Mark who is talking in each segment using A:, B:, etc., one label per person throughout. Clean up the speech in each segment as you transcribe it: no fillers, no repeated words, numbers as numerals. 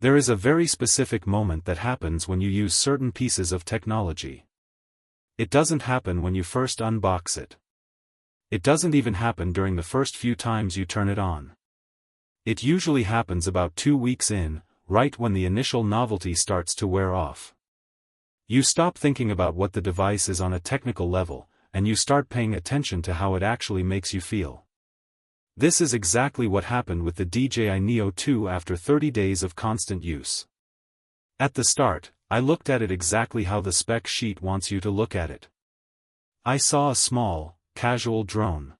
A: There is a very specific moment that happens when you use certain pieces of technology. It doesn't happen when you first unbox it. It doesn't even happen during the first few times you turn it on. It usually happens about 2 weeks in, right when the initial novelty starts to wear off. You stop thinking about what the device is on a technical level, and you start paying attention to how it actually makes you feel. This is exactly what happened with the DJI Neo 2 after 30 days of constant use. At the start, I looked at it exactly how the spec sheet wants you to look at it. I saw a small, casual drone.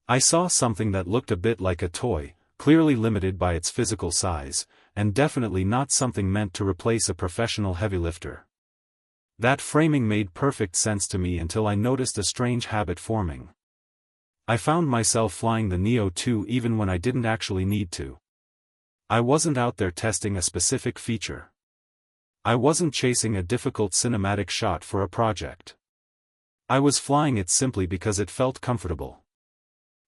A: I saw something that looked a bit like a toy, clearly limited by its physical size, and definitely not something meant to replace a professional heavylifter. That framing made perfect sense to me until I noticed a strange habit forming. I found myself flying the Neo 2 even when I didn't actually need to. I wasn't out there testing a specific feature. I wasn't chasing a difficult cinematic shot for a project. I was flying it simply because it felt comfortable.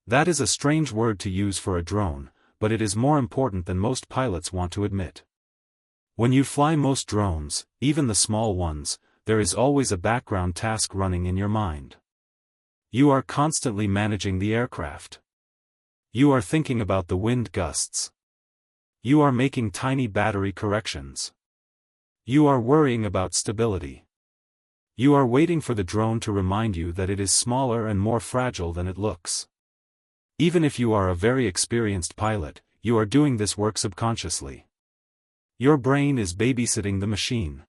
A: That is a strange word to use for a drone, but it is more important than most pilots want to admit. When you fly most drones, even the small ones, there is always a background task running in your mind. You are constantly managing the aircraft. You are thinking about the wind gusts. You are making tiny battery corrections. You are worrying about stability. You are waiting for the drone to remind you that it is smaller and more fragile than it looks. Even if you are a very experienced pilot, you are doing this work subconsciously. Your brain is babysitting the machine.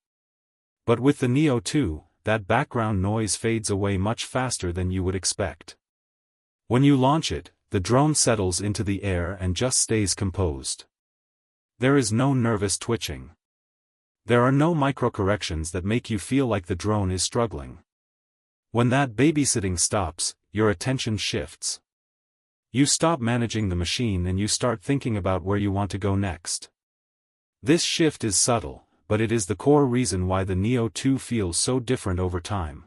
A: But with the Neo 2, that background noise fades away much faster than you would expect. When you launch it, the drone settles into the air and just stays composed. There is no nervous twitching. There are no micro-corrections that make you feel like the drone is struggling. When that babysitting stops, your attention shifts. You stop managing the machine and you start thinking about where you want to go next. This shift is subtle, but it is the core reason why the Neo 2 feels so different over time.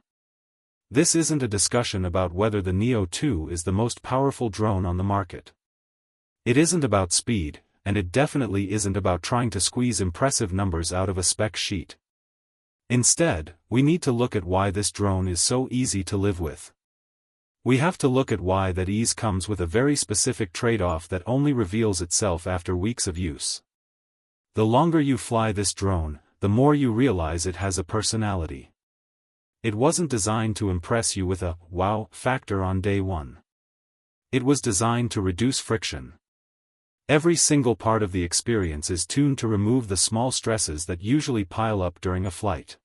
A: This isn't a discussion about whether the Neo 2 is the most powerful drone on the market. It isn't about speed, and it definitely isn't about trying to squeeze impressive numbers out of a spec sheet. Instead, we need to look at why this drone is so easy to live with. We have to look at why that ease comes with a very specific trade-off that only reveals itself after weeks of use. The longer you fly this drone, the more you realize it has a personality. It wasn't designed to impress you with a wow factor on day one. It was designed to reduce friction. Every single part of the experience is tuned to remove the small stresses that usually pile up during a flight.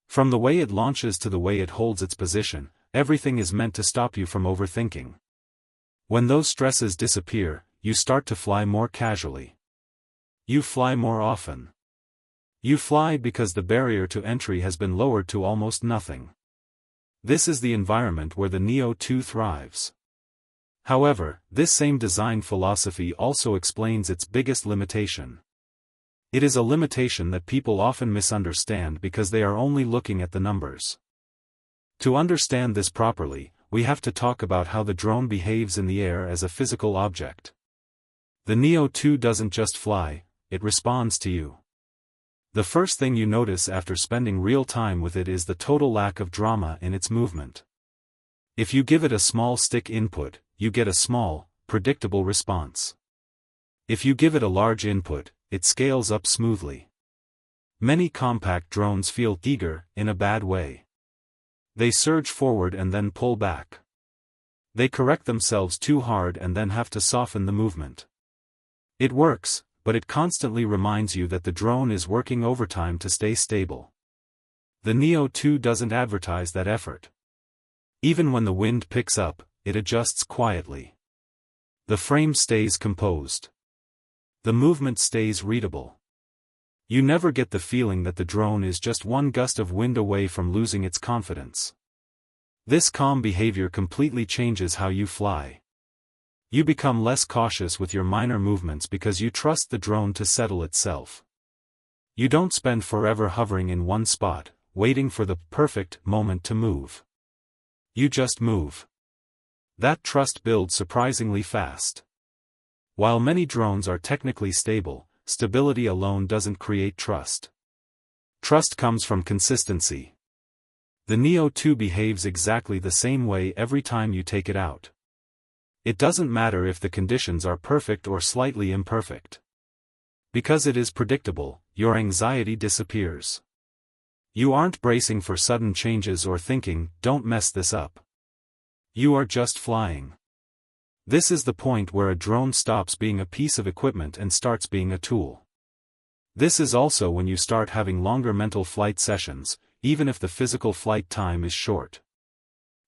A: From the way it launches to the way it holds its position, everything is meant to stop you from overthinking. When those stresses disappear, you start to fly more casually. You fly more often. You fly because the barrier to entry has been lowered to almost nothing. This is the environment where the Neo 2 thrives. However, this same design philosophy also explains its biggest limitation. It is a limitation that people often misunderstand because they are only looking at the numbers. To understand this properly, we have to talk about how the drone behaves in the air as a physical object. The Neo 2 doesn't just fly, it responds to you. The first thing you notice after spending real time with it is the total lack of drama in its movement. If you give it a small stick input, you get a small, predictable response. If you give it a large input, it scales up smoothly. Many compact drones feel eager, in a bad way. They surge forward and then pull back. They correct themselves too hard and then have to soften the movement. It works, but it constantly reminds you that the drone is working overtime to stay stable. The Neo 2 doesn't advertise that effort. Even when the wind picks up, it adjusts quietly. The frame stays composed. The movement stays readable. You never get the feeling that the drone is just one gust of wind away from losing its confidence. This calm behavior completely changes how you fly. You become less cautious with your minor movements because you trust the drone to settle itself. You don't spend forever hovering in one spot, waiting for the perfect moment to move. You just move. That trust builds surprisingly fast. While many drones are technically stable, stability alone doesn't create trust. Trust comes from consistency. The Neo 2 behaves exactly the same way every time you take it out. It doesn't matter if the conditions are perfect or slightly imperfect. Because it is predictable, your anxiety disappears. You aren't bracing for sudden changes or thinking, "Don't mess this up." You are just flying. This is the point where a drone stops being a piece of equipment and starts being a tool. This is also when you start having longer mental flight sessions, even if the physical flight time is short.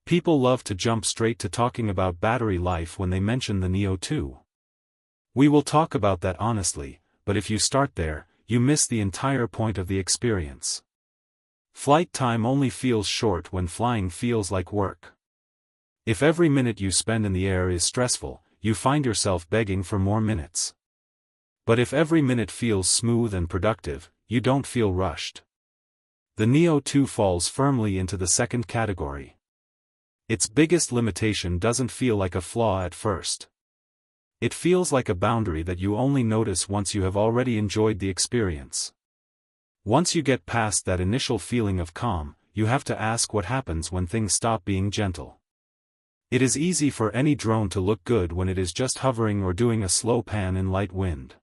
A: People love to jump straight to talking about battery life when they mention the Neo 2. We will talk about that honestly, but if you start there, you miss the entire point of the experience. Flight time only feels short when flying feels like work. If every minute you spend in the air is stressful, you find yourself begging for more minutes. But if every minute feels smooth and productive, you don't feel rushed. The Neo 2 falls firmly into the second category. Its biggest limitation doesn't feel like a flaw at first. It feels like a boundary that you only notice once you have already enjoyed the experience. Once you get past that initial feeling of calm, you have to ask what happens when things stop being gentle. It is easy for any drone to look good when it is just hovering or doing a slow pan in light wind.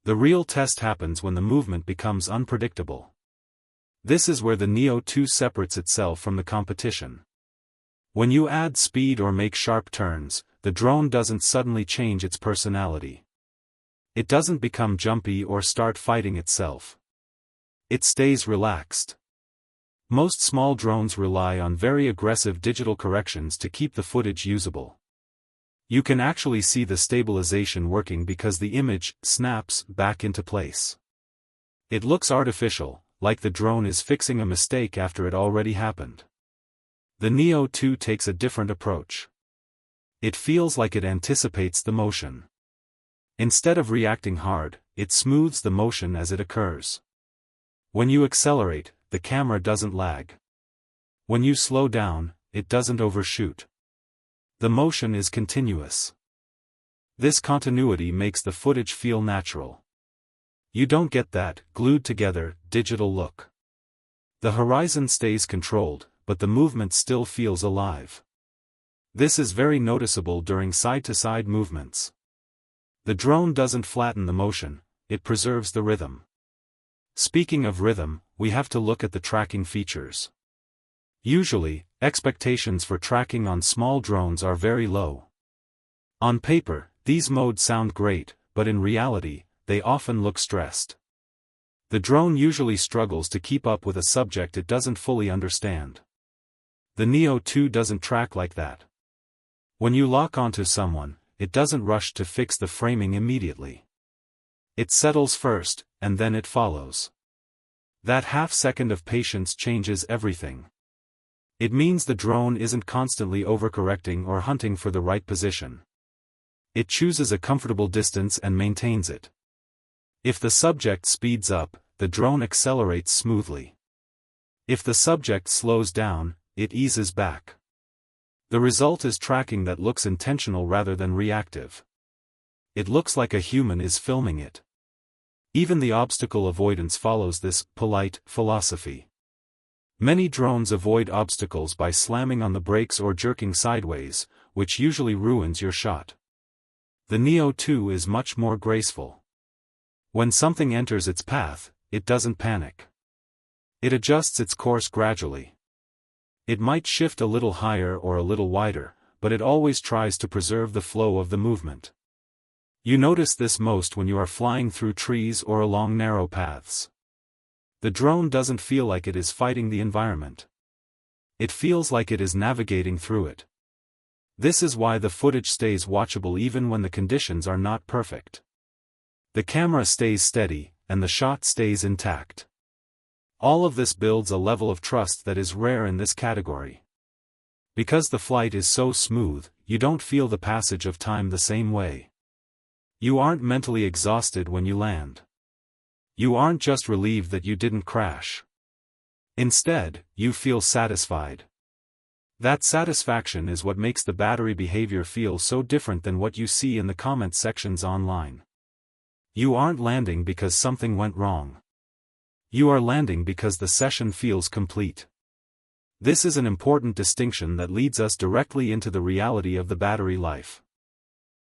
A: The real test happens when the movement becomes unpredictable. This is where the Neo 2 separates itself from the competition. When you add speed or make sharp turns, the drone doesn't suddenly change its personality. It doesn't become jumpy or start fighting itself. It stays relaxed. Most small drones rely on very aggressive digital corrections to keep the footage usable. You can actually see the stabilization working because the image snaps back into place. It looks artificial, like the drone is fixing a mistake after it already happened. The Neo 2 takes a different approach. It feels like it anticipates the motion. Instead of reacting hard, it smooths the motion as it occurs. When you accelerate, the camera doesn't lag. When you slow down, it doesn't overshoot. The motion is continuous. This continuity makes the footage feel natural. You don't get that glued together digital look. The horizon stays controlled, but the movement still feels alive. This is very noticeable during side-to-side movements. The drone doesn't flatten the motion, it preserves the rhythm. Speaking of rhythm, we have to look at the tracking features. Usually, expectations for tracking on small drones are very low. On paper, these modes sound great, but in reality, they often look stressed. The drone usually struggles to keep up with a subject it doesn't fully understand. The Neo 2 doesn't track like that. When you lock onto someone, it doesn't rush to fix the framing immediately. It settles first, and then it follows. That half second of patience changes everything. It means the drone isn't constantly overcorrecting or hunting for the right position. It chooses a comfortable distance and maintains it. If the subject speeds up, the drone accelerates smoothly. If the subject slows down, it eases back. The result is tracking that looks intentional rather than reactive. It looks like a human is filming it. Even the obstacle avoidance follows this polite philosophy. Many drones avoid obstacles by slamming on the brakes or jerking sideways, which usually ruins your shot. The Neo 2 is much more graceful. When something enters its path, it doesn't panic. It adjusts its course gradually. It might shift a little higher or a little wider, but it always tries to preserve the flow of the movement. You notice this most when you are flying through trees or along narrow paths. The drone doesn't feel like it is fighting the environment. It feels like it is navigating through it. This is why the footage stays watchable even when the conditions are not perfect. The camera stays steady, and the shot stays intact. All of this builds a level of trust that is rare in this category. Because the flight is so smooth, you don't feel the passage of time the same way. You aren't mentally exhausted when you land. You aren't just relieved that you didn't crash. Instead, you feel satisfied. That satisfaction is what makes the battery behavior feel so different than what you see in the comment sections online. You aren't landing because something went wrong. You are landing because the session feels complete. This is an important distinction that leads us directly into the reality of the battery life.